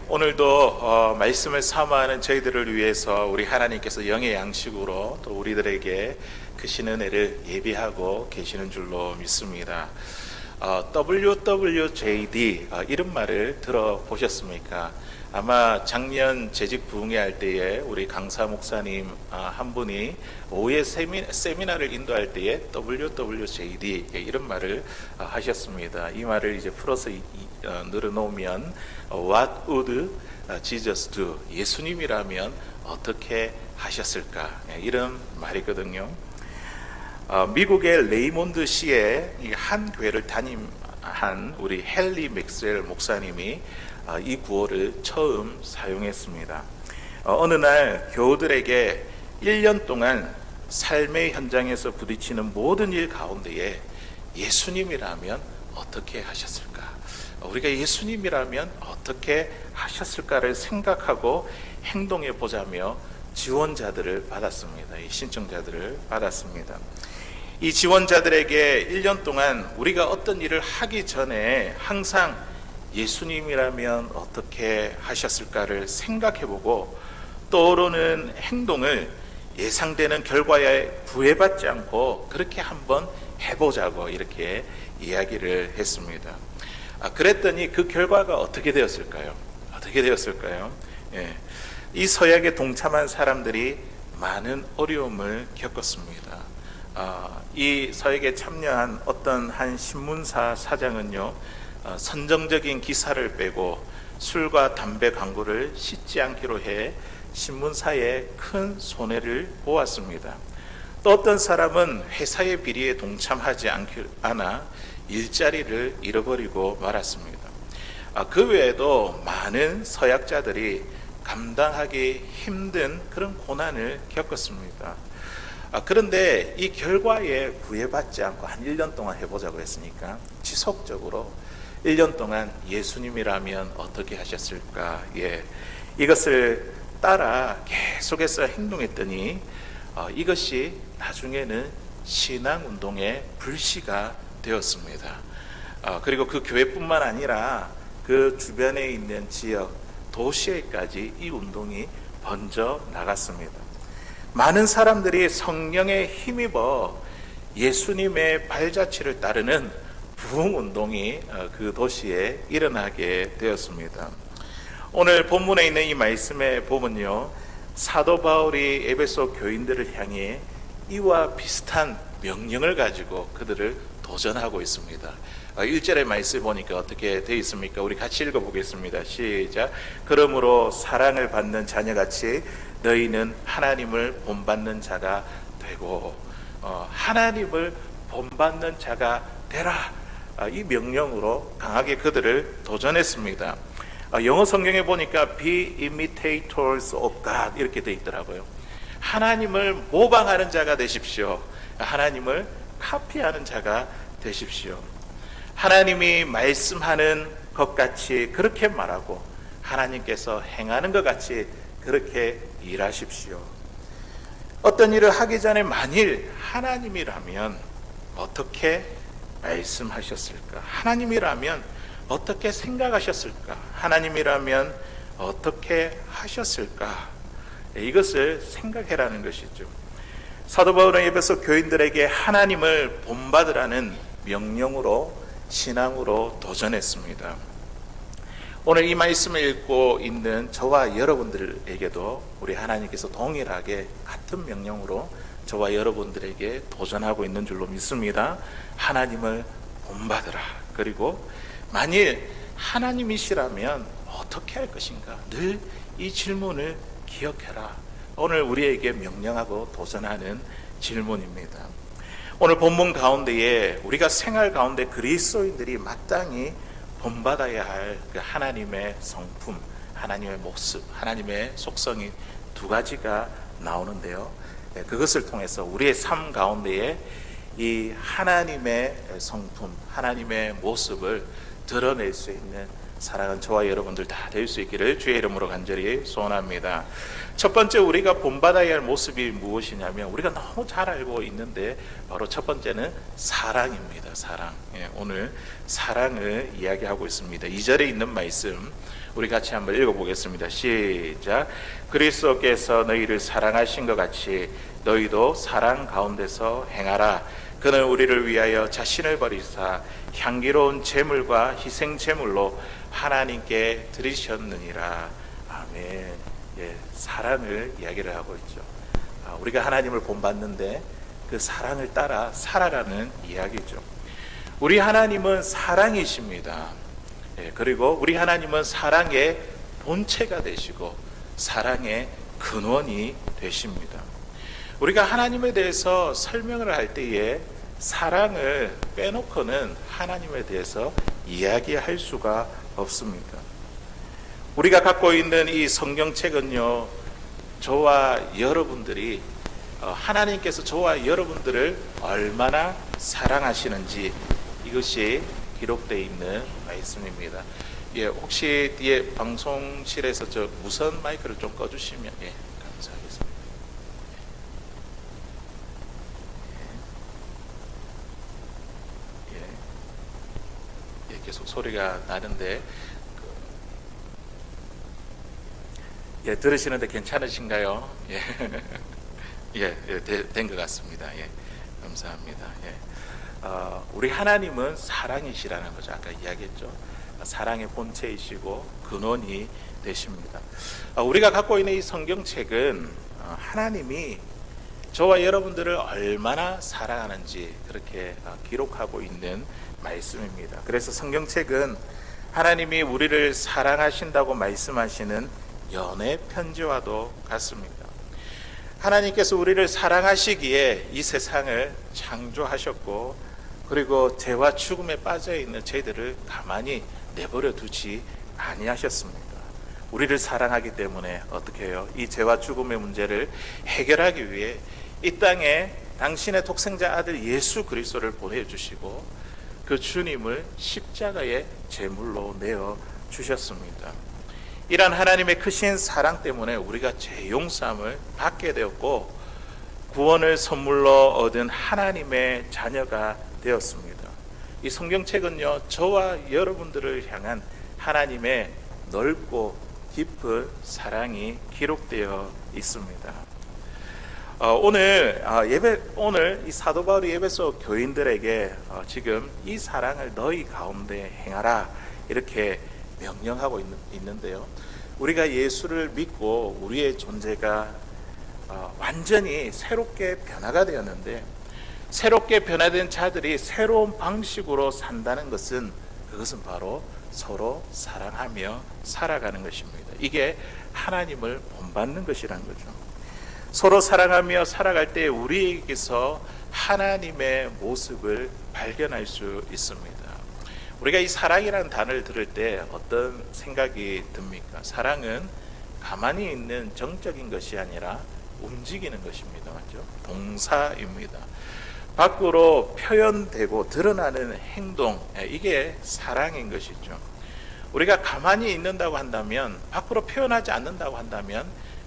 오늘도 말씀을 사모하는 저희들을 위해서 우리 하나님께서 영의 양식으로 또 우리들에게 크신 은혜를 예비하고 계시는 줄로 믿습니다. WWJD 이런 말을 들어보셨습니까? 아마 작년 재직 부흥회 때에 우리 강사 목사님 한 분이 오후에 세미나를 인도할 때에 WWJD 이런 말을 하셨습니다. 이 말을 이제 풀어서 늘어놓으면 What would Jesus do? 예수님이라면 어떻게 하셨을까? 이런 말이거든요. 미국의 레이몬드 시의 한 교회를 담임한 우리 헨리 맥스웰 목사님이 이 구호를 처음 사용했습니다. 어느 날 교우들에게 1년 동안 삶의 현장에서 부딪히는 모든 일 가운데에 예수님이라면 어떻게 하셨을까? 우리가 예수님이라면 어떻게 하셨을까를 생각하고 행동해 보자며 지원자들을 받았습니다. 이 신청자들을 받았습니다. 이 지원자들에게 1년 동안 우리가 어떤 일을 하기 전에 항상 예수님이라면 어떻게 하셨을까를 생각해보고 떠오르는 행동을 예상되는 결과에 구애받지 않고 그렇게 한번 해보자고 이렇게 이야기를 했습니다. 그랬더니 그 결과가 어떻게 되었을까요? 이 서약에 동참한 사람들이 많은 어려움을 겪었습니다. 이 서약에 참여한 어떤 한 신문사 사장은요, 선정적인 기사를 빼고 술과 담배 광고를 싣지 않기로 해 신문사에 큰 손해를 보았습니다. 또 어떤 사람은 회사의 비리에 동참하지 않아 일자리를 잃어버리고 말았습니다. 그 외에도 많은 서약자들이 감당하기 힘든 그런 고난을 겪었습니다. 그런데 이 결과에 구애받지 않고 한 1년 동안 해보자고 했으니까 지속적으로 1년 동안 예수님이라면 어떻게 하셨을까? 이것을 따라 계속해서 행동했더니 이것이 나중에는 신앙운동의 불씨가 되었습니다. 그리고 그 교회뿐만 아니라 그 주변에 있는 지역, 도시에까지 이 운동이 번져 나갔습니다. 많은 사람들이 성령에 힘입어 예수님의 발자취를 따르는 부흥운동이 그 도시에 일어나게 되었습니다. 오늘 본문에 있는 이 말씀에 보면요, 사도 바울이 에베소 교인들을 향해 이와 비슷한 명령을 가지고 그들을 도전하고 있습니다. 1절의 말씀 보니까 어떻게 되어 있습니까? 우리 같이 읽어보겠습니다. 시작. 그러므로 사랑을 받는 자녀같이 너희는 하나님을 본받는 자가 되고, 하나님을 본받는 자가 되라, 이 명령으로 강하게 그들을 도전했습니다. 영어 성경에 보니까 Be imitators of God 이렇게 되어 있더라고요. 하나님을 모방하는 자가 되십시오. 하나님을 카피하는 자가 되십시오. 하나님이 말씀하는 것 같이 그렇게 말하고 하나님께서 행하는 것 같이 그렇게 일하십시오. 어떤 일을 하기 전에 만일 하나님이라면 어떻게 말씀하셨을까? 하나님이라면 어떻게 생각하셨을까? 하나님이라면 어떻게 하셨을까? 이것을 생각해라는 것이죠. 사도 바울은 에베소 교인들에게 하나님을 본받으라는 명령으로 신앙으로 도전했습니다. 오늘 이 말씀을 읽고 있는 저와 여러분들에게도 우리 하나님께서 동일하게 같은 명령으로 저와 여러분들에게 도전하고 있는 줄로 믿습니다. 하나님을 본받으라. 그리고 만일 하나님이시라면 어떻게 할 것인가? 늘 이 질문을 기억해라. 오늘 우리에게 명령하고 도전하는 질문입니다. 오늘 본문 가운데에 우리가 생활 가운데 그리스도인들이 마땅히 본받아야 할 그 하나님의 성품, 하나님의 모습, 하나님의 속성이 두 가지가 나오는데요. 그것을 통해서 우리의 삶 가운데에 이 하나님의 성품, 하나님의 모습을 드러낼 수 있는 사랑은 저와 여러분들 다 될 수 있기를 주의 이름으로 간절히 소원합니다. 첫 번째 우리가 본받아야 할 모습이 무엇이냐면, 우리가 너무 잘 알고 있는데 바로 첫 번째는 사랑입니다. 사랑. 오늘 사랑을 이야기하고 있습니다. 2절에 있는 말씀 우리 같이 한번 읽어보겠습니다. 시작. 그리스도께서 너희를 사랑하신 것 같이 너희도 사랑 가운데서 행하라. 그는 우리를 위하여 자신을 버리사 향기로운 제물과 희생 제물로 하나님께 드리셨느니라. 아멘. 사랑을 이야기를 하고 있죠. 우리가 하나님을 본받는데 그 사랑을 따라 살아가는 이야기죠. 우리 하나님은 사랑이십니다. 그리고 우리 하나님은 사랑의 본체가 되시고 사랑의 근원이 되십니다. 우리가 하나님에 대해서 설명을 할 때에 사랑을 빼놓고는 하나님에 대해서 이야기할 수가 없습니다. 우리가 갖고 있는 이 성경책은요, 저와 여러분들이 하나님께서 저와 여러분들을 얼마나 사랑하시는지 이것이 기록되어 있는 말씀입니다. 혹시 뒤에 방송실에서 저 무선 마이크를 좀 꺼주시면 감사하겠습니다. 계속 소리가 나는데 들으시는데 괜찮으신가요? 된 것 같습니다. 감사합니다. 우리 하나님은 사랑이시라는 거죠. 아까 이야기했죠. 사랑의 본체이시고 근원이 되십니다. 우리가 갖고 있는 이 성경책은 하나님이 저와 여러분들을 얼마나 사랑하는지 그렇게 기록하고 있는 말씀입니다. 그래서 성경책은 하나님이 우리를 사랑하신다고 말씀하시는 연애 편지와도 같습니다. 하나님께서 우리를 사랑하시기에 이 세상을 창조하셨고, 그리고 죄와 죽음에 빠져 있는 저희들을 가만히 내버려 두지 아니하셨습니다. 우리를 사랑하기 때문에 어떻게 해요? 이 죄와 죽음의 문제를 해결하기 위해 이 땅에 당신의 독생자 아들 예수 그리스도를 보내주시고 그 주님을 십자가의 제물로 내어 주셨습니다. 이러한 하나님의 크신 사랑 때문에 우리가 죄 용서함을 받게 되었고 구원을 선물로 얻은 하나님의 자녀가 되었습니다. 이 성경책은요, 저와 여러분들을 향한 하나님의 넓고 깊은 사랑이 기록되어 있습니다. 오늘 이 사도 바울이 에베소 교인들에게 지금 이 사랑을 너희 가운데 행하라 이렇게 명령하고 있는데요. 우리가 예수를 믿고 우리의 존재가 완전히 새롭게 변화가 되었는데, 새롭게 변화된 자들이 새로운 방식으로 산다는 것은 그것은 바로 서로 사랑하며 살아가는 것입니다. 이게 하나님을 본받는 것이라는 거죠. 서로 사랑하며 살아갈 때 우리에게서 하나님의 모습을 발견할 수 있습니다. 우리가 이 사랑이라는 단어를 들을 때 어떤 생각이 듭니까? 사랑은 가만히 있는 정적인 것이 아니라 움직이는 것입니다. 맞죠? 동사입니다. 밖으로 표현되고 드러나는 행동, 이게 사랑인 것이죠. 우리가 가만히 있는다고 한다면, 밖으로 표현하지 않는다고 한다면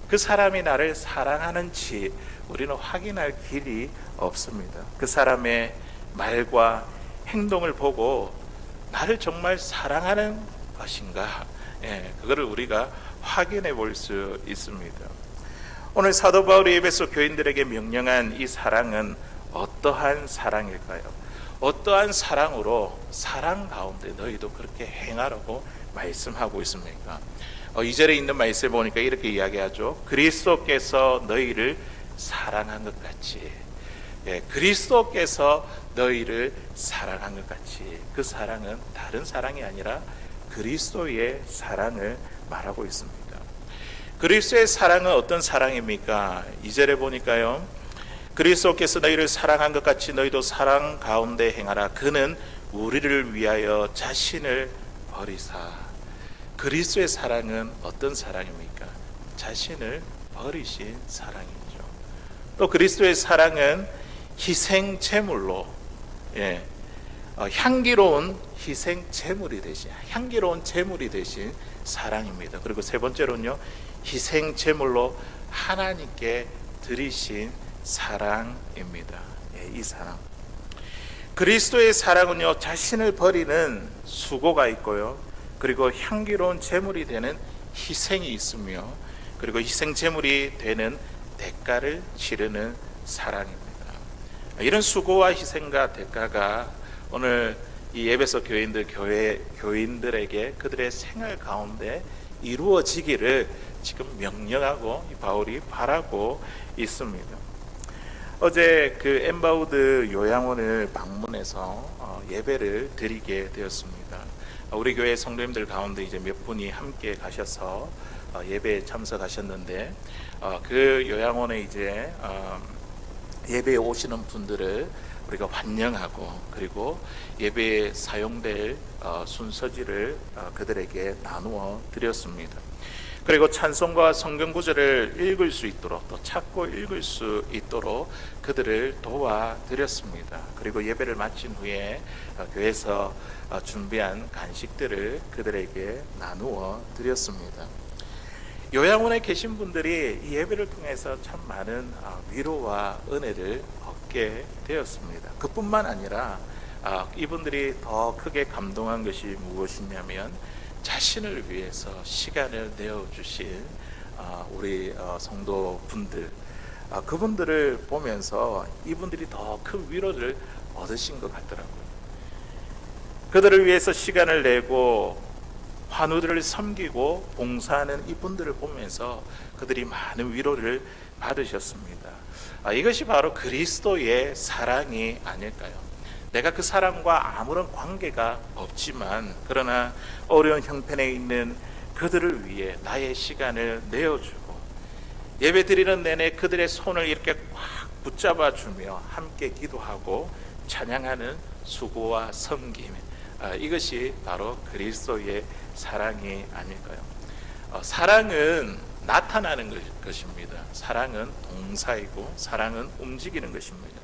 그 사람이 나를 사랑하는지 우리는 확인할 길이 없습니다. 그 사람의 말과 행동을 보고 나를 정말 사랑하는 것인가, 그거를 우리가 확인해 볼 수 있습니다. 오늘 사도 바울이 에베소 교인들에게 명령한 이 사랑은 어떠한 사랑일까요? 어떠한 사랑으로 사랑 가운데 너희도 그렇게 행하라고 말씀하고 있습니까? 2절에 있는 말씀을 보니까 이렇게 이야기하죠. 그리스도께서 너희를 사랑한 것 같이, 그리스도께서 너희를 사랑한 것 같이, 그 사랑은 다른 사랑이 아니라 그리스도의 사랑을 말하고 있습니다. 그리스도의 사랑은 어떤 사랑입니까? 2절에 보니까요, 그리스도께서 너희를 사랑한 것 같이 너희도 사랑 가운데 행하라. 그는 우리를 위하여 자신을 버리사. 그리스도의 사랑은 어떤 사랑입니까? 자신을 버리신 사랑이죠. 또 그리스도의 사랑은 희생 제물로, 향기로운 희생 제물이 되신, 향기로운 제물이 되신 사랑입니다. 그리고 세 번째로는요, 희생 제물로 하나님께 드리신 사랑입니다. 이 사랑, 그리스도의 사랑은요, 자신을 버리는 수고가 있고요, 그리고 향기로운 제물이 되는 희생이 있으며, 그리고 희생 제물이 되는 대가를 치르는 사랑입니다. 이런 수고와 희생과 대가가 오늘 이 에베소 교인들에게 그들의 생활 가운데 이루어지기를 지금 명령하고 바울이 바라고 있습니다. 어제 그 엠바우드 요양원을 방문해서 예배를 드리게 되었습니다. 우리 교회 성도님들 가운데 이제 몇 분이 함께 가셔서 예배에 참석하셨는데, 그 요양원에 이제 예배에 오시는 분들을 우리가 환영하고, 그리고 예배에 사용될 순서지를 그들에게 나누어 드렸습니다. 그리고 찬송과 성경 구절을 읽을 수 있도록, 또 찾고 읽을 수 있도록 그들을 도와드렸습니다. 그리고 예배를 마친 후에 교회에서 준비한 간식들을 그들에게 나누어 드렸습니다. 요양원에 계신 분들이 이 예배를 통해서 참 많은 위로와 은혜를 얻게 되었습니다. 그뿐만 아니라 이분들이 더 크게 감동한 것이 무엇이냐면, 자신을 위해서 시간을 내어주신 우리 성도분들, 그분들을 보면서 이분들이 더 큰 위로를 얻으신 것 같더라고요. 그들을 위해서 시간을 내고 환우들을 섬기고 봉사하는 이분들을 보면서 그들이 많은 위로를 받으셨습니다. 이것이 바로 그리스도의 사랑이 아닐까요? 내가 그 사람과 아무런 관계가 없지만, 그러나 어려운 형편에 있는 그들을 위해 나의 시간을 내어주고, 예배 드리는 내내 그들의 손을 이렇게 꽉 붙잡아 주며 함께 기도하고 찬양하는 수고와 섬김, 이것이 바로 그리스도의 사랑이 아닐까요? 사랑은 나타나는 것입니다. 사랑은 동사이고, 사랑은 움직이는 것입니다.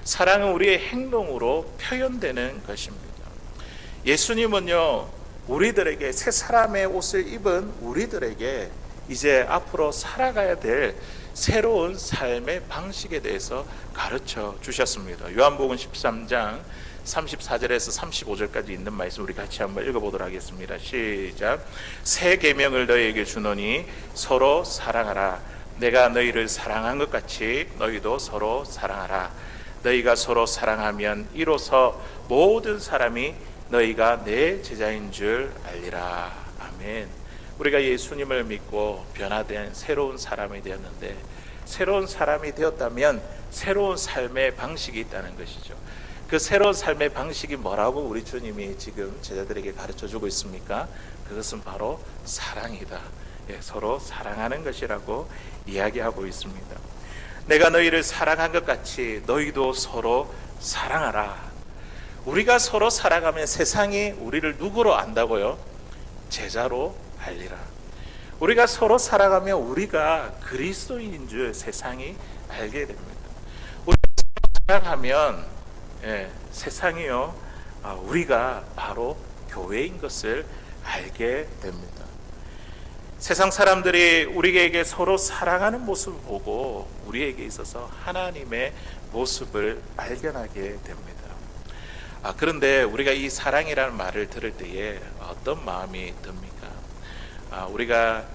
사랑은 우리의 행동으로 표현되는 것입니다. 예수님은요, 우리들에게, 새 사람의 옷을 입은 우리들에게 이제 앞으로 살아가야 될 새로운 삶의 방식에 대해서 가르쳐 주셨습니다. 요한복음 13장 34절에서 35절까지 있는 말씀 우리 같이 한번 읽어보도록 하겠습니다. 시작. 새 계명을 너희에게 주노니 서로 사랑하라. 내가 너희를 사랑한 것 같이 너희도 서로 사랑하라. 너희가 서로 사랑하면 이로써 모든 사람이 너희가 내 제자인 줄 알리라. 아멘. 우리가 예수님을 믿고 변화된 새로운 사람이 되었는데, 새로운 사람이 되었다면 새로운 삶의 방식이 있다는 것이죠. 그 새로운 삶의 방식이 뭐라고 우리 주님이 지금 제자들에게 가르쳐주고 있습니까? 그것은 바로 사랑이다. 서로 사랑하는 것이라고 이야기하고 있습니다. 내가 너희를 사랑한 것 같이 너희도 서로 사랑하라. 우리가 서로 사랑하면 세상이 우리를 누구로 안다고요? 제자로 알리라. 우리가 서로 사랑하면 우리가 그리스도인인 줄 세상이 알게 됩니다. 우리가 서로 사랑하면 세상이요, 우리가 바로 교회인 것을 알게 됩니다. 세상 사람들이 우리에게 서로 사랑하는 모습을 보고 우리에게 있어서 하나님의 모습을 발견하게 됩니다. 그런데 우리가 이 사랑이라는 말을 들을 때에 어떤 마음이 듭니까? 우리가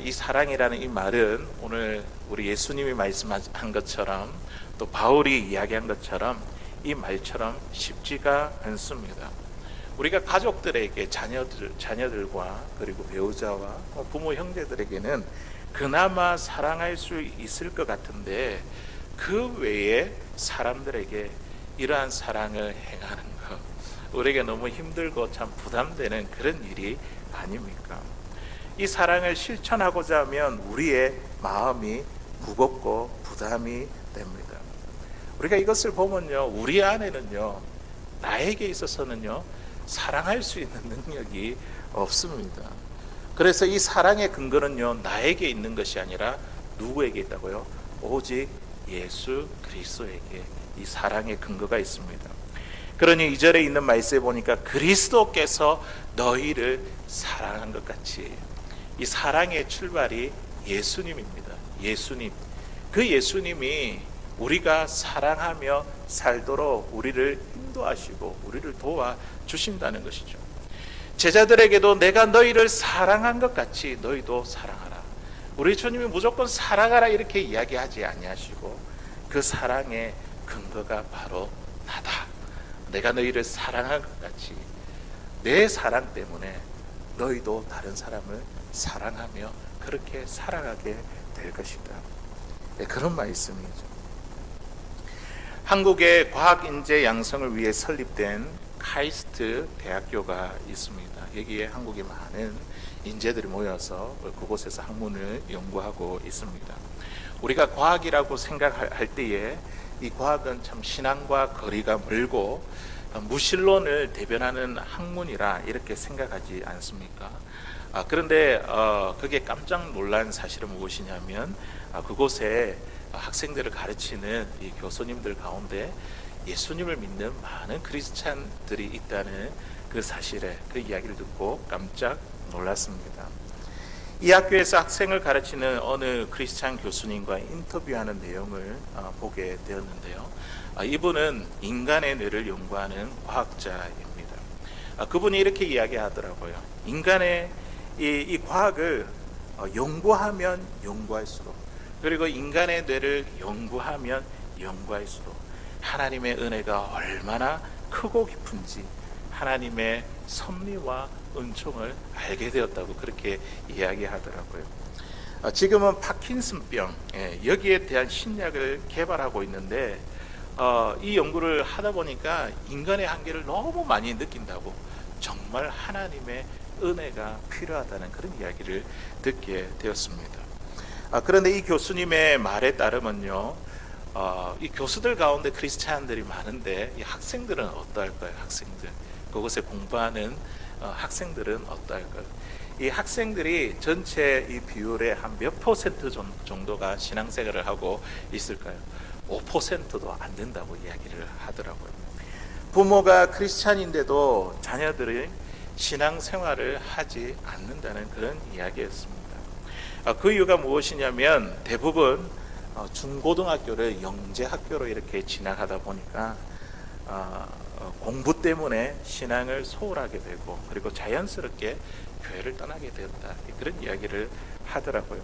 이 사랑이라는 이 말은 오늘 우리 예수님이 말씀한 것처럼, 또 바울이 이야기한 것처럼 이 말처럼 쉽지가 않습니다. 우리가 가족들에게, 자녀들과 그리고 배우자와 부모 형제들에게는 그나마 사랑할 수 있을 것 같은데, 그 외에 사람들에게 이러한 사랑을 행하는 것, 우리에게 너무 힘들고 참 부담되는 그런 일이 아닙니까? 이 사랑을 실천하고자 하면 우리의 마음이 무겁고 부담이 됩니다. 우리가 이것을 보면요, 우리 안에는요, 나에게 있어서는요, 사랑할 수 있는 능력이 없습니다. 그래서 이 사랑의 근거는요, 나에게 있는 것이 아니라 누구에게 있다고요? 오직 예수 그리스도에게 이 사랑의 근거가 있습니다. 그러니 2절에 있는 말씀에 보니까 그리스도께서 너희를 사랑한 것 같이, 이 사랑의 출발이 예수님입니다. 예수님, 그 예수님이 우리가 사랑하며 살도록 우리를 인도하시고 우리를 도와주신다는 것이죠. 제자들에게도 내가 너희를 사랑한 것 같이 너희도 사랑하라. 우리 주님이 무조건 사랑하라 이렇게 이야기하지 아니하시고 그 사랑의 근거가 바로 나다. 내가 너희를 사랑한 것 같이 내 사랑 때문에 너희도 다른 사람을 사랑하며 그렇게 살아가게 될 것이다. 네, 그런 말씀이죠. 한국의 과학인재 양성을 위해 설립된 카이스트 대학교가 있습니다. 여기에 한국의 많은 인재들이 모여서 그곳에서 학문을 연구하고 있습니다. 우리가 과학이라고 생각할 때에 이 과학은 참 신앙과 거리가 멀고 무신론을 대변하는 학문이라 이렇게 생각하지 않습니까? 그런데 그게 깜짝 놀란 사실은 무엇이냐면 그곳에 학생들을 가르치는 이 교수님들 가운데 예수님을 믿는 많은 크리스찬들이 있다는 그 사실에 그 이야기를 듣고 깜짝 놀랐습니다. 이 학교에서 학생을 가르치는 어느 크리스찬 교수님과 인터뷰하는 내용을 보게 되었는데요. 이분은 인간의 뇌를 연구하는 과학자입니다. 그분이 이렇게 이야기하더라고요. 인간의 이 과학을 연구하면 연구할수록, 그리고 인간의 뇌를 연구하면 연구할수록 하나님의 은혜가 얼마나 크고 깊은지 하나님의 섭리와 은총을 알게 되었다고 그렇게 이야기하더라고요. 지금은 파킨슨병, 여기에 대한 신약을 개발하고 있는데 이 연구를 하다 보니까 인간의 한계를 너무 많이 느낀다고, 정말 하나님의 은혜가 필요하다는 그런 이야기를 듣게 되었습니다. 그런데 이 교수님의 말에 따르면요, 이 교수들 가운데 크리스찬들이 많은데 이 학생들은 어떠할까요? 학생들, 그곳에 공부하는 학생들은 어떠할까요? 이 학생들이 전체 이 비율의 한 몇 퍼센트 정도가 신앙생활을 하고 있을까요? 5%도 안 된다고 이야기를 하더라고요. 부모가 크리스찬인데도 자녀들이 신앙생활을 하지 않는다는 그런 이야기였습니다. 그 이유가 무엇이냐면 대부분 중고등학교를 영재학교로 이렇게 진학하다 보니까 공부 때문에 신앙을 소홀하게 되고 그리고 자연스럽게 교회를 떠나게 되었다, 그런 이야기를 하더라고요.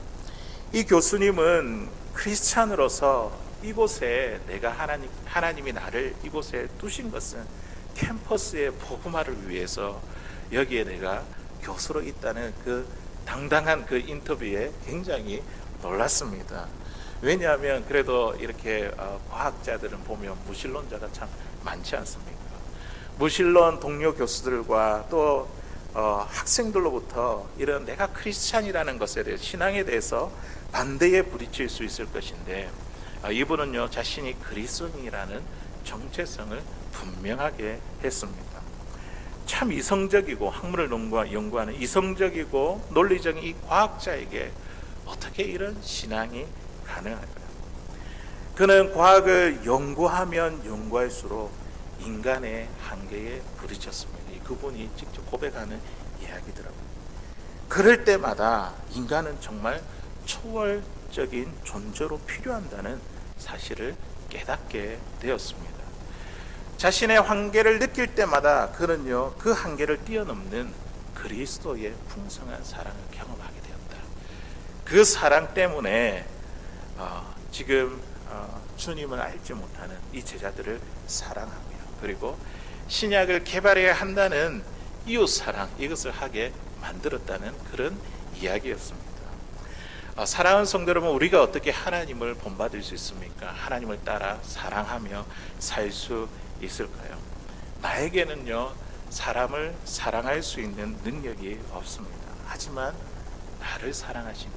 이 교수님은 크리스찬으로서 이곳에 내가 하나님이 나를 이곳에 두신 것은 캠퍼스의 복음화를 위해서 여기에 내가 교수로 있다는 그 당당한 그 인터뷰에 굉장히 놀랐습니다. 왜냐하면 그래도 이렇게 과학자들은 보면 무신론자가 참 많지 않습니까? 무신론 동료 교수들과 또 학생들로부터 이런 내가 크리스찬이라는 것에 대해, 신앙에 대해서 반대에 부딪힐 수 있을 것인데 이분은요, 자신이 그리스도인이라는 정체성을 분명하게 했습니다. 참 이성적이고 학문을 연구하는 이성적이고 논리적인 이 과학자에게 어떻게 이런 신앙이 가능할까요? 그는 과학을 연구하면 연구할수록 인간의 한계에 부딪혔습니다. 그분이 직접 고백하는 이야기더라고요. 그럴 때마다 인간은 정말 초월적인 존재로 필요한다는 사실을 깨닫게 되었습니다. 자신의 한계를 느낄 때마다 그는요, 그 한계를 뛰어넘는 그리스도의 풍성한 사랑을 경험하게 되었다. 그 사랑 때문에 지금 주님을 알지 못하는 이 제자들을 사랑하며, 그리고 신약을 개발해야 한다는 이웃사랑, 이것을 하게 만들었다는 그런 이야기였습니다. 사랑하는 성도 여러분, 우리가 어떻게 하나님을 본받을 수 있습니까? 하나님을 따라 사랑하며 살 수 있을까요? 나에게는요, 사람을 사랑할 수 있는 능력이 없습니다. 하지만 나를 사랑하신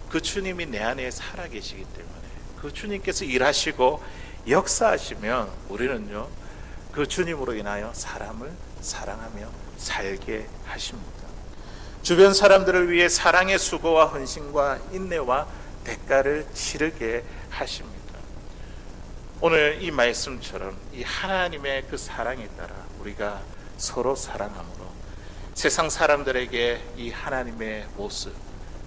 그 주님이 내 안에 살아계시기 때문에 그 주님께서 일하시고 역사하시면 우리는요, 그 주님으로 인하여 사람을 사랑하며 살게 하십니다. 주변 사람들을 위해 사랑의 수고와 헌신과 인내와 대가를 치르게 하십니다. 오늘 이 말씀처럼 이 하나님의 그 사랑에 따라 우리가 서로 사랑함으로 세상 사람들에게 이 하나님의 모습,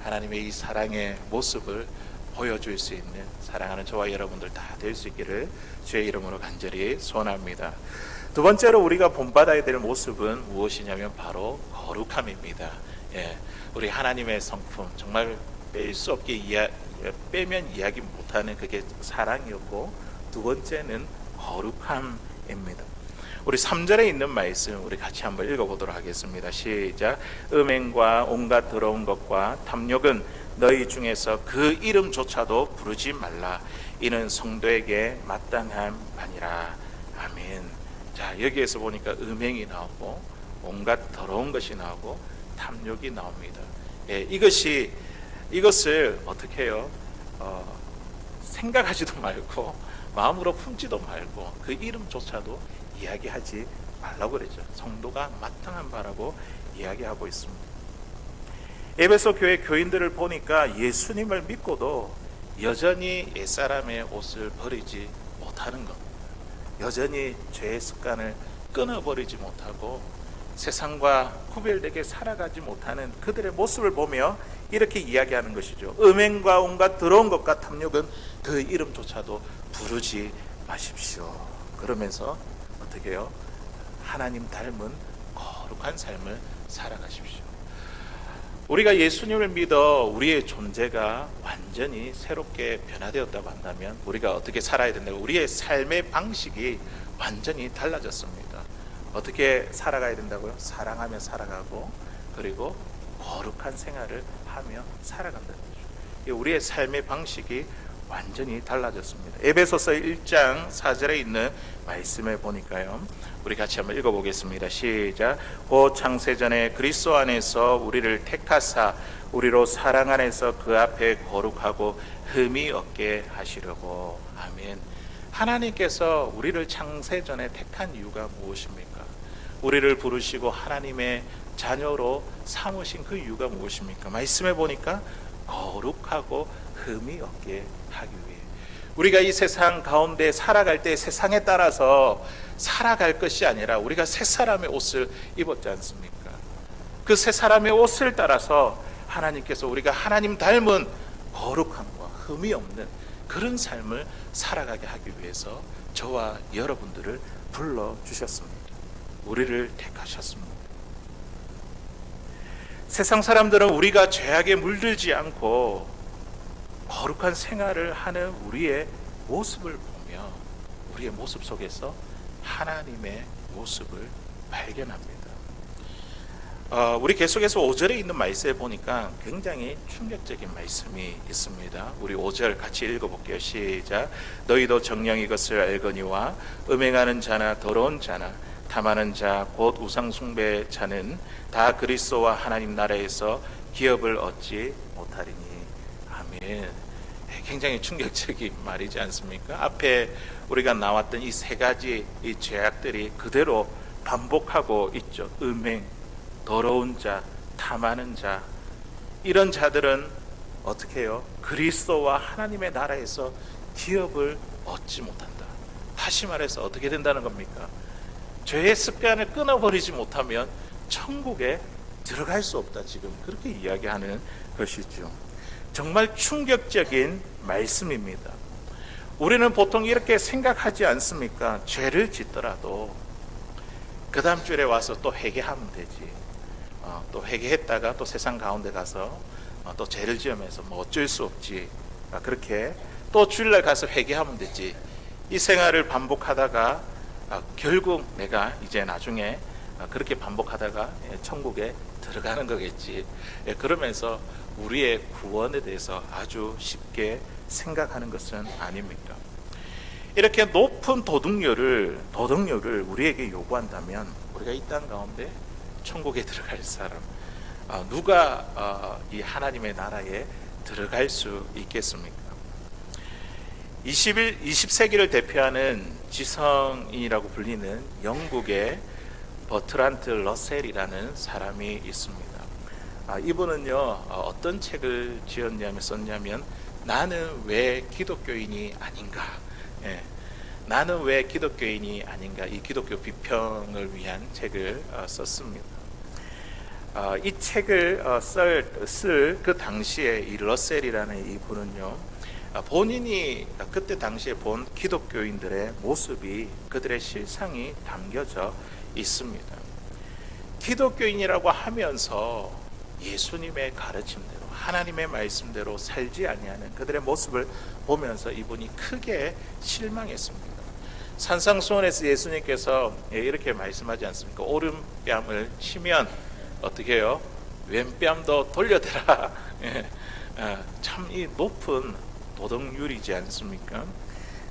하나님의 이 사랑의 모습을 보여줄 수 있는 사랑하는 저와 여러분들 다 될 수 있기를 주의 이름으로 간절히 소원합니다. 두 번째로 우리가 본받아야 될 모습은 무엇이냐면 바로 거룩함입니다. 우리 하나님의 성품, 정말 뺄 수 없게 빼면 이야기 못하는 그게 사랑이었고, 두 번째는 거룩함입니다. 우리 3절에 있는 말씀 우리 같이 한번 읽어보도록 하겠습니다. 시작. 음행과 온갖 더러운 것과 탐욕은 너희 중에서 그 이름조차도 부르지 말라. 이는 성도에게 마땅한 바니라. 아멘. 자, 여기에서 보니까 음행이 나오고 온갖 더러운 것이 나오고 탐욕이 나옵니다. 이것을 어떻게 해요? 생각하지도 말고 마음으로 품지도 말고 그 이름조차도 이야기하지 말라고 그랬죠. 성도가 마땅한 바라고 이야기하고 있습니다. 에베소 교회 교인들을 보니까 예수님을 믿고도 여전히 옛사람의 옷을 버리지 못하는 것, 여전히 죄의 습관을 끊어버리지 못하고 세상과 구별되게 살아가지 못하는 그들의 모습을 보며 이렇게 이야기하는 것이죠. 음행과 온갖 더러운 것과 탐욕은 그 이름조차도 부르지 마십시오. 그러면서 어떻게 해요? 하나님 닮은 거룩한 삶을 살아가십시오. 우리가 예수님을 믿어 우리의 존재가 완전히 새롭게 변화되었다고 한다면 우리가 어떻게 살아야 된다고? 우리의 삶의 방식이 완전히 달라졌습니다. 어떻게 살아가야 된다고요? 사랑하며 살아가고, 그리고 거룩한 생활을 하며 살아간다는 거죠. 우리의 삶의 방식이 완전히 달라졌습니다. 에베소서 1장 4절에 있는 말씀을 보니까요, 우리 같이 한번 읽어보겠습니다. 시작. 곧 창세전에 그리스도 안에서 우리를 택하사 우리로 사랑 안에서 그 앞에 거룩하고 흠이 없게 하시려고. 아멘. 하나님께서 우리를 창세전에 택한 이유가 무엇입니까? 우리를 부르시고 하나님의 자녀로 삼으신 그 이유가 무엇입니까? 말씀해 보니까 거룩하고 흠이 없게 하기 위해. 우리가 이 세상 가운데 살아갈 때 세상에 따라서 살아갈 것이 아니라 우리가 새 사람의 옷을 입었지 않습니까? 그 새 사람의 옷을 따라서 하나님께서 우리가 하나님 닮은 거룩함과 흠이 없는 그런 삶을 살아가게 하기 위해서 저와 여러분들을 불러주셨습니다. 우리를 택하셨습니다. 세상 사람들은 우리가 죄악에 물들지 않고 거룩한 생활을 하는 우리의 모습을 보며 우리의 모습 속에서 하나님의 모습을 발견합니다. 우리 계속해서 5절에 있는 말씀에 보니까 굉장히 충격적인 말씀이 있습니다. 우리 5절 같이 읽어볼게요. 시작. 너희도 정녕 이것을 알거니와 음행하는 자나 더러운 자나 탐하는 자 곧 우상 숭배 자는 다 그리스도와 하나님 나라에서 기업을 얻지 못하리니. 아멘. 굉장히 충격적인 말이지 않습니까? 앞에 우리가 나왔던 이 세 가지 이 죄악들이 그대로 반복하고 있죠. 음행, 더러운 자, 탐하는 자, 이런 자들은 어떻게 해요? 그리스도와 하나님의 나라에서 기업을 얻지 못한다. 다시 말해서 어떻게 된다는 겁니까? 죄의 습관을 끊어버리지 못하면 천국에 들어갈 수 없다. 지금 그렇게 이야기하는 것이죠. 정말 충격적인 말씀입니다. 우리는 보통 이렇게 생각하지 않습니까? 죄를 짓더라도 그 다음 주에 와서 또 회개하면 되지. 또 회개했다가 또 세상 가운데 가서 또 죄를 지으면서 뭐 어쩔 수 없지. 그렇게 또 주일날 가서 회개하면 되지. 이 생활을 반복하다가 결국 내가 이제 나중에 그렇게 반복하다가 천국에 들어가는 거겠지. 그러면서 우리의 구원에 대해서 아주 쉽게 생각하는 것은 아닙니까? 이렇게 높은 도덕료를 우리에게 요구한다면 우리가 이 땅 가운데 천국에 들어갈 사람, 누가 이 하나님의 나라에 들어갈 수 있겠습니까? 20세기를 대표하는 지성인이라고 불리는 영국의 버트란트 러셀이라는 사람이 있습니다. 이분은요, 어떤 책을 썼냐면 나는 왜 기독교인이 아닌가. 나는 왜 기독교인이 아닌가, 이 기독교 비평을 위한 책을 썼습니다. 이 책을 쓸 그 당시에 이 러셀이라는 이 분은요, 본인이 그때 당시에 본 기독교인들의 모습이, 그들의 실상이 담겨져 있습니다. 기독교인이라고 하면서 예수님의 가르침대로, 하나님의 말씀대로 살지 아니하는 그들의 모습을 보면서 이분이 크게 실망했습니다. 산상수훈에서 예수님께서 이렇게 말씀하지 않습니까? 오른뺨을 치면 어떻게 해요? 왼뺨도 돌려대라. 참 이 높은 도덕률이지 않습니까?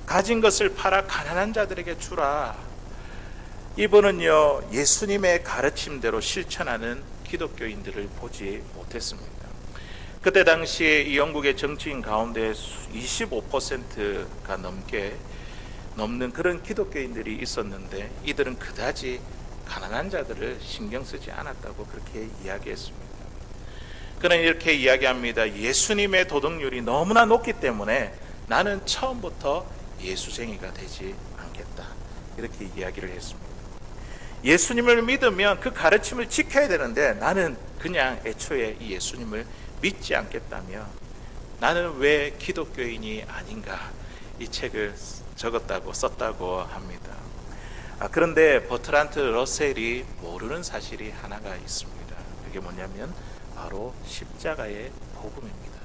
가진 것을 팔아 가난한 자들에게 주라. 이분은요, 예수님의 가르침대로 실천하는 기독교인들을 보지 못했습니다. 그때 당시에 이 영국의 정치인 가운데 25%가 넘는 그런 기독교인들이 있었는데, 이들은 그다지 가난한 자들을 신경 쓰지 않았다고 그렇게 이야기했습니다. 그는 이렇게 이야기합니다. 예수님의 도덕률이 너무나 높기 때문에 나는 처음부터 예수쟁이가 되지 않겠다, 이렇게 이야기를 했습니다. 예수님을 믿으면 그 가르침을 지켜야 되는데 나는 그냥 애초에 이 예수님을 믿지 않겠다며 나는 왜 기독교인이 아닌가, 이 책을 썼다고 합니다. 그런데 버트란트 러셀이 모르는 사실이 하나가 있습니다. 그게 뭐냐면 바로 십자가의 복음입니다.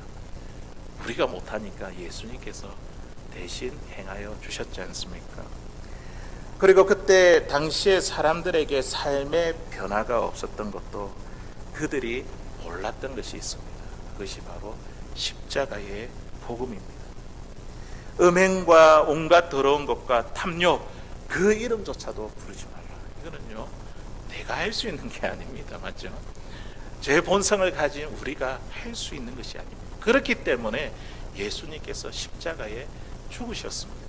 우리가 못하니까 예수님께서 대신 행하여 주셨지 않습니까? 그리고 그때 당시의 사람들에게 삶의 변화가 없었던 것도 그들이 몰랐던 것이 있습니다. 그것이 바로 십자가의 복음입니다. 음행과 온갖 더러운 것과 탐욕, 그 이름조차도 부르지 말라. 이거는요, 내가 할 수 있는 게 아닙니다. 맞죠? 제 본성을 가진 우리가 할 수 있는 것이 아닙니다. 그렇기 때문에 예수님께서 십자가에 죽으셨습니다.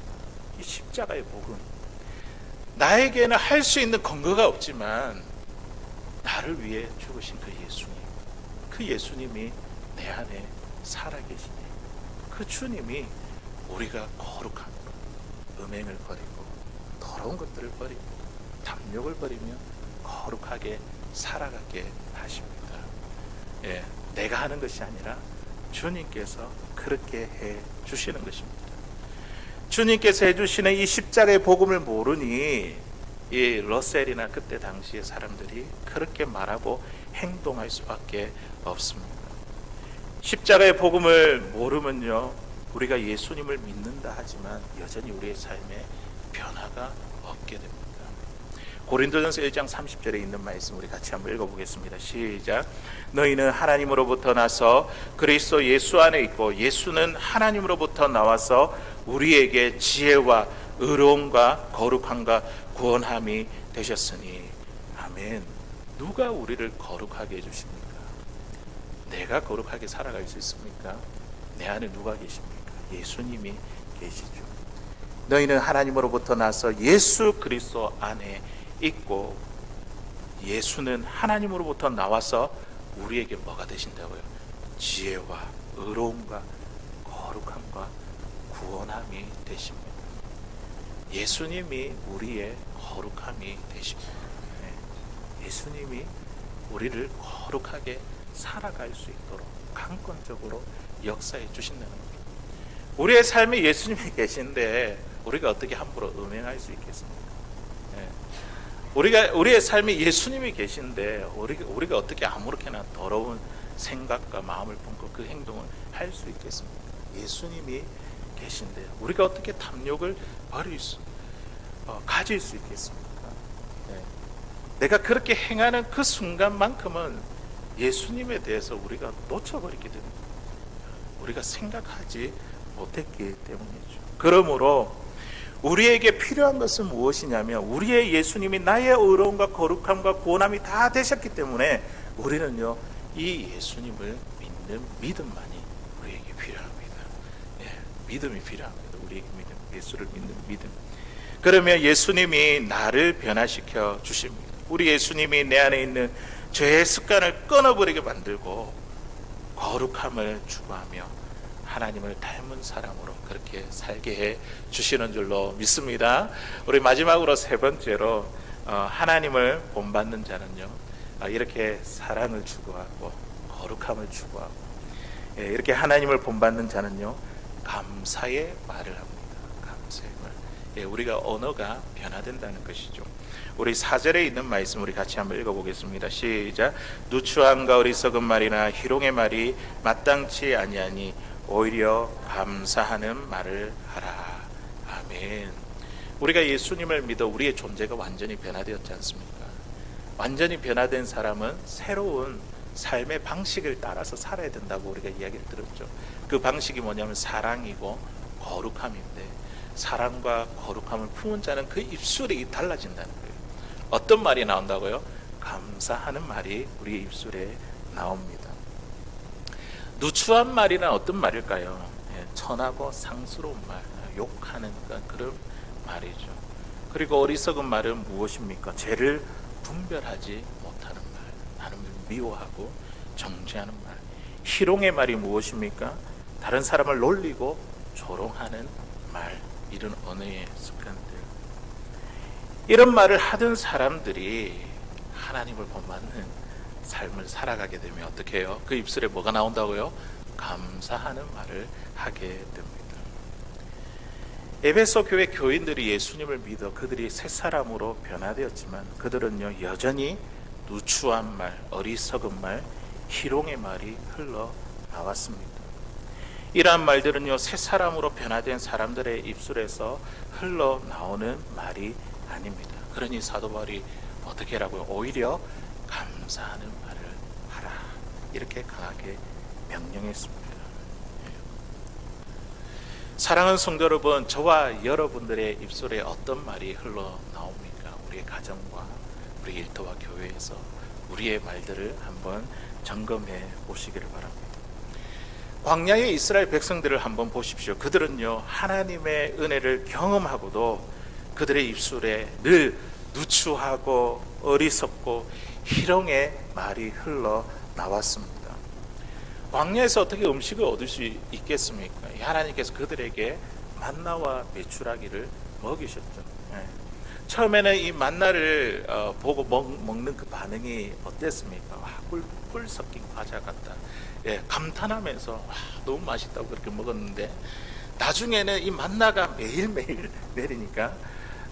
이 십자가의 복음, 나에게는 할 수 있는 근거가 없지만 나를 위해 죽으신 그 예수님이 내 안에 살아계시네. 그 주님이 우리가 거룩함으로 음행을 버리고 더러운 것들을 버리고 탐욕을 버리며 거룩하게 살아가게 하십니다. 내가 하는 것이 아니라 주님께서 그렇게 해 주시는 것입니다. 주님께서 해주시는 이 십자가의 복음을 모르니 이 러셀이나 그때 당시의 사람들이 그렇게 말하고 행동할 수밖에 없습니다. 십자가의 복음을 모르면요, 우리가 예수님을 믿는다 하지만 여전히 우리의 삶에 변화가 없게 됩니다. 고린도전서 1장 30절에 있는 말씀 우리 같이 한번 읽어보겠습니다. 시작. 너희는 하나님으로부터 나서 그리스도 예수 안에 있고 예수는 하나님으로부터 나와서 우리에게 지혜와 의로움과 거룩함과 구원함이 되셨으니. 아멘. 누가 우리를 거룩하게 해주십니까? 내가 거룩하게 살아갈 수 있습니까? 내 안에 누가 계십니까? 예수님이 계시죠. 너희는 하나님으로부터 나서 예수 그리스도 안에 있고 예수는 하나님으로부터 나와서 우리에게 뭐가 되신다고요? 지혜와 의로움과 거룩함과 구원함이 되십니다. 예수님이 우리의 거룩함이 되십니다. 예수님이 우리를 거룩하게 살아갈 수 있도록 강권적으로 역사해 주신다는 겁니다. 우리의 삶에 예수님이 계신데 우리가 어떻게 함부로 음행할 수 있겠습니까? 우리의 삶에 예수님이 계신데 우리가 어떻게 아무렇게나 더러운 생각과 마음을 품고 그 행동을 할 수 있겠습니까? 예수님이 계신데 우리가 어떻게 탐욕을 가질 수 있겠습니까? 내가 그렇게 행하는 그 순간만큼은 예수님에 대해서 우리가 놓쳐버리게 됩니다. 우리가 생각하지 못했기 때문이죠. 그러므로 우리에게 필요한 것은 무엇이냐면 우리의 예수님이 나의 의로움과 거룩함과 구원함이 다 되셨기 때문에 우리는요, 이 예수님을 믿는 믿음만이 우리에게 필요합니다. 믿음이 필요합니다. 우리에게 예수를 믿는 믿음. 그러면 예수님이 나를 변화시켜 주십니다. 우리 예수님이 내 안에 있는 죄의 습관을 끊어버리게 만들고 거룩함을 추구하며 하나님을 닮은 사람으로 그렇게 살게 해 주시는 줄로 믿습니다. 우리 마지막으로 세 번째로 하나님을 본받는 자는요, 이렇게 사랑을 추구하고 거룩함을 추구하고, 이렇게 하나님을 본받는 자는요, 감사의 말을 합니다. 감사의 말. 우리가 언어가 변화된다는 것이죠. 우리 4절에 있는 말씀 우리 같이 한번 읽어보겠습니다. 시작. 누추함과 어리석은 말이나 희롱의 말이 마땅치 아니하니 오히려 감사하는 말을 하라. 아멘. 우리가 예수님을 믿어 우리의 존재가 완전히 변화되었지 않습니까? 완전히 변화된 사람은 새로운 삶의 방식을 따라서 살아야 된다고 우리가 이야기를 들었죠. 그 방식이 뭐냐면 사랑이고 거룩함인데, 사랑과 거룩함을 품은 자는 그 입술이 달라진다는 거예요. 어떤 말이 나온다고요? 감사하는 말이 우리의 입술에 나옵니다. 누추한 말이란 어떤 말일까요? 천하고 상스러운 말, 욕하는 그런 말이죠. 그리고 어리석은 말은 무엇입니까? 죄를 분별하지 못하는 말, 하나님을 미워하고 정죄하는 말. 희롱의 말이 무엇입니까? 다른 사람을 놀리고 조롱하는 말, 이런 언어의 습관들. 이런 말을 하던 사람들이 하나님을 본받는 삶을 살아가게 되면 어떻게 해요? 그 입술에 뭐가 나온다고요? 감사하는 말을 하게 됩니다. 에베소 교회 교인들이 예수님을 믿어 그들이 새 사람으로 변화되었지만 그들은요, 여전히 누추한 말, 어리석은 말, 희롱의 말이 흘러나왔습니다. 이러한 말들은요, 새 사람으로 변화된 사람들의 입술에서 흘러나오는 말이 아닙니다. 그러니 사도 바울이 어떻게 하라고요? 오히려 감사하는 말을 하라, 이렇게 강하게 명령했습니다. 사랑하는 성도 여러분, 저와 여러분들의 입술에 어떤 말이 흘러나옵니까? 우리의 가정과 우리 일터와 교회에서 우리의 말들을 한번 점검해 보시기를 바랍니다. 광야의 이스라엘 백성들을 한번 보십시오. 그들은요, 하나님의 은혜를 경험하고도 그들의 입술에 늘 누추하고 어리석고 희롱의 말이 흘러나왔습니다. 광야에서 어떻게 음식을 얻을 수 있겠습니까? 하나님께서 그들에게 만나와 메추라기를 먹이셨죠. 처음에는 이 만나를 보고 먹는 그 반응이 어땠습니까? 꿀 섞인 과자 같다. 감탄하면서 너무 맛있다고 그렇게 먹었는데, 나중에는 이 만나가 매일매일 내리니까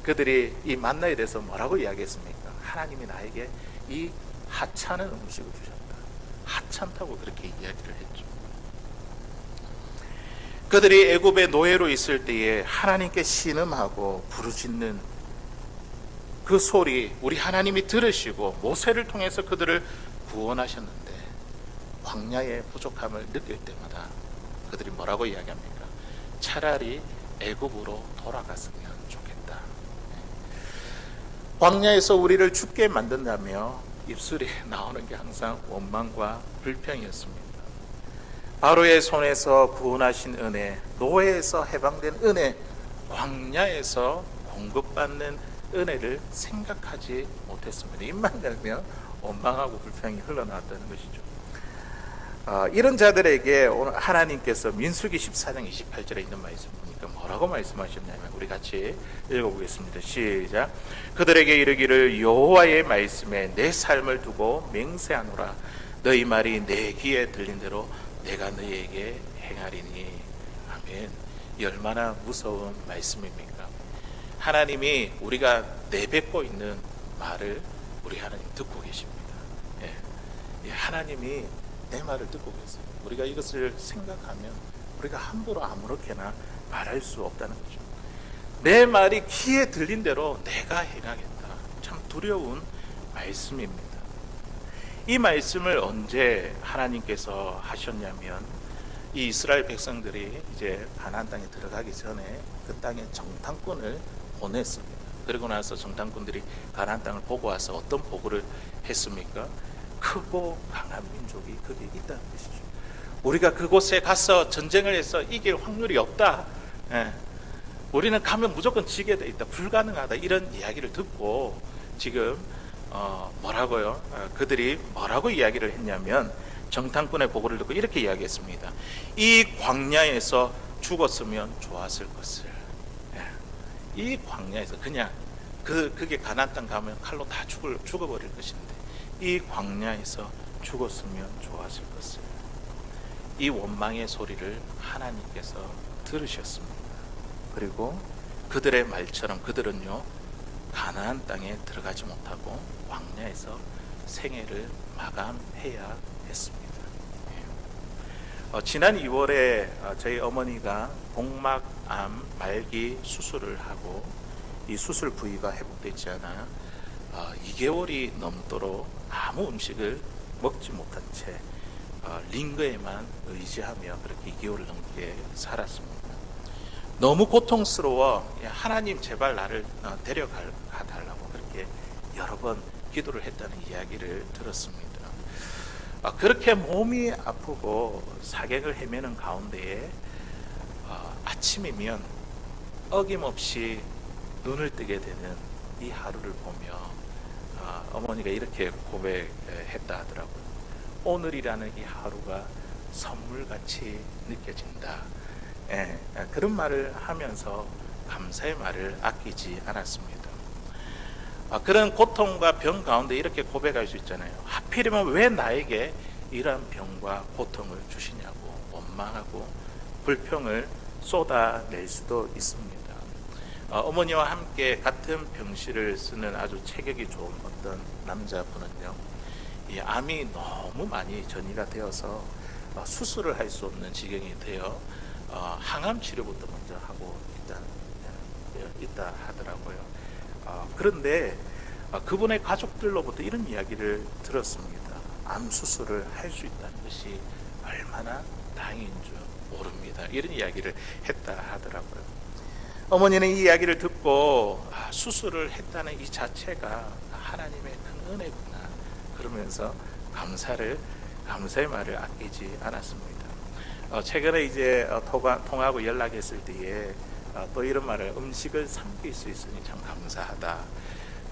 그들이 이 만나에 대해서 뭐라고 이야기했습니까? 하나님이 나에게 이 하찮은 음식을 주셨다. 하찮다고 그렇게 이야기를 했죠. 그들이 애굽의 노예로 있을 때에 하나님께 신음하고 부르짖는 그 소리, 우리 하나님이 들으시고 모세를 통해서 그들을 구원하셨는데, 광야의 부족함을 느낄 때마다 그들이 뭐라고 이야기합니까? 차라리 애굽으로 돌아갔으면 좋겠다. 광야에서 우리를 죽게 만든다며 입술이 나오는 게 항상 원망과 불평이었습니다. 바로의 손에서 구원하신 은혜, 노예에서 해방된 은혜, 광야에서 공급받는 은혜를 생각하지 못했습니다. 입만 열면 원망하고 불평이 흘러나왔다는 것이죠. 이런 자들에게 오늘 하나님께서 민수기 14장 28절에 있는 말씀 보니까 뭐라고 말씀하셨냐면, 우리 같이 읽어보겠습니다. 시작. 그들에게 이르기를 여호와의 말씀에 내 삶을 두고 맹세하노라. 너희 말이 내 귀에 들린 대로 내가 너희에게 행하리니. 아멘. 이 얼마나 무서운 말씀입니까? 하나님이 우리가 내뱉고 있는 말을 우리 하나님 듣고 계십니다. 하나님이 내 말을 듣고 계세요. 우리가 이것을 생각하면 우리가 함부로 아무렇게나 말할 수 없다는 거죠. 내 말이 귀에 들린 대로 내가 행하겠다. 참 두려운 말씀입니다. 이 말씀을 언제 하나님께서 하셨냐면, 이 이스라엘 백성들이 이제 가나안 땅에 들어가기 전에 그 땅에 정탐꾼을 보냈습니다. 그리고 나서 정탐꾼들이 가나안 땅을 보고 와서 어떤 보고를 했습니까? 크고 강한 민족이 거기에 있다는 것이죠. 우리가 그곳에 가서 전쟁을 해서 이길 확률이 없다. 우리는 가면 무조건 지게 돼 있다. 불가능하다. 이런 이야기를 듣고 지금 뭐라고요? 그들이 뭐라고 이야기를 했냐면, 정탐꾼의 보고를 듣고 이렇게 이야기했습니다. 이 광야에서 죽었으면 좋았을 것을. 이 광야에서 그냥 그게 가나안 땅 가면 칼로 다 죽어버릴 것인데 이 광야에서 죽었으면 좋았을 것을. 이 원망의 소리를 하나님께서 들으셨습니다. 그리고 그들의 말처럼 그들은요 가나안 땅에 들어가지 못하고 광야에서 생애를 마감해야 했습니다. 지난 2월에 저희 어머니가 복막암 말기 수술을 하고 이 수술 부위가 회복되지 않아 2개월이 넘도록 아무 음식을 먹지 못한 채 링거에만 의지하며 그렇게 2개월을 넘게 살았습니다. 너무 고통스러워 하나님 제발 나를 데려가 달라고 그렇게 여러 번 기도를 했다는 이야기를 들었습니다. 그렇게 몸이 아프고 사객을 헤매는 가운데에 아침이면 어김없이 눈을 뜨게 되는 이 하루를 보며 어머니가 이렇게 고백했다 하더라고요. 오늘이라는 이 하루가 선물같이 느껴진다. 그런 말을 하면서 감사의 말을 아끼지 않았습니다. 그런 고통과 병 가운데 이렇게 고백할 수 있잖아요. 하필이면 왜 나에게 이러한 병과 고통을 주시냐고 원망하고 불평을 쏟아낼 수도 있습니다. 어머니와 함께 같은 병실을 쓰는 아주 체격이 좋은 어떤 남자분은요, 이 암이 너무 많이 전이가 되어서 수술을 할 수 없는 지경이 되어 항암 치료부터 먼저 하고 있다 하더라고요. 그런데 그분의 가족들로부터 이런 이야기를 들었습니다. 암 수술을 할 수 있다는 것이 얼마나 다행인 줄 모릅니다. 이런 이야기를 했다 하더라고요. 어머니는 이 이야기를 듣고 수술을 했다는 이 자체가 하나님의 큰 은혜구나 그러면서 감사의 말을 아끼지 않았습니다. 최근에 이제 통화하고 연락했을 때에 또 이런 말을 음식을 삼킬 수 있으니 참 감사하다.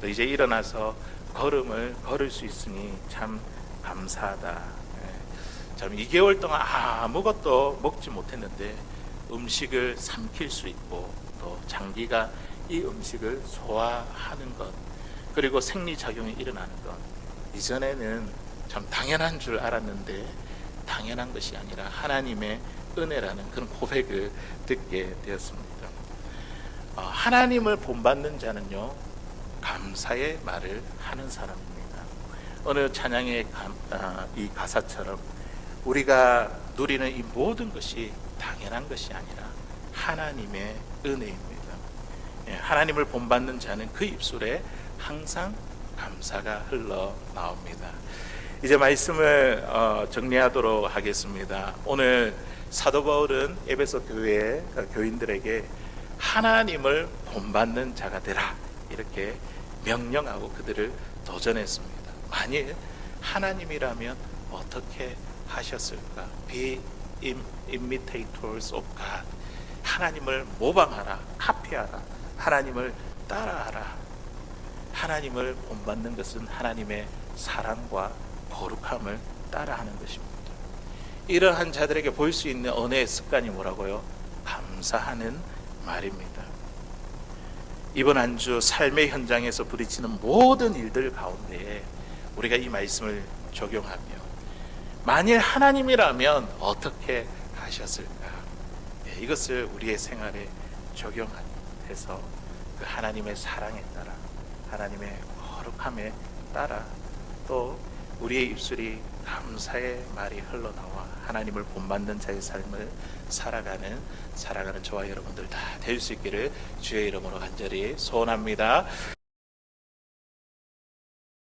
또 이제 일어나서 걸음을 걸을 수 있으니 참 감사하다. 참 2개월 동안 아무것도 먹지 못했는데 음식을 삼킬 수 있고 또 장기가 이 음식을 소화하는 것 그리고 생리작용이 일어나는 것 이전에는 참 당연한 줄 알았는데 당연한 것이 아니라 하나님의 은혜라는 그런 고백을 듣게 되었습니다. 하나님을 본받는 자는요 감사의 말을 하는 사람입니다. 어느 찬양의 이 가사처럼 우리가 누리는 이 모든 것이 당연한 것이 아니라 하나님의 은혜입니다. 하나님을 본받는 자는 그 입술에 항상 감사가 흘러나옵니다. 이제 말씀을 정리하도록 하겠습니다. 오늘 사도 바울은 에베소 교회 교인들에게 하나님을 본받는 자가 되라 이렇게 명령하고 그들을 도전했습니다. 만일 하나님이라면 어떻게 하셨을까? Be imitators of God. 하나님을 모방하라, 카피하라, 하나님을 따라하라. 하나님을 본받는 것은 하나님의 사랑과 거룩함을 따라하는 것입니다. 이러한 자들에게 볼 수 있는 언어의 습관이 뭐라고요? 감사하는 말입니다. 이번 한 주 삶의 현장에서 부딪히는 모든 일들 가운데 우리가 이 말씀을 적용하며 만일 하나님이라면 어떻게 하셨을까? 이것을 우리의 생활에 적용해서 그 하나님의 사랑에 따라 하나님의 거룩함에 따라 또 우리의 입술이 감사의 말이 흘러나와 하나님을 본받는 자의 삶을 살아가는 저와 여러분들 다 될 수 있기를 주의 이름으로 간절히 소원합니다.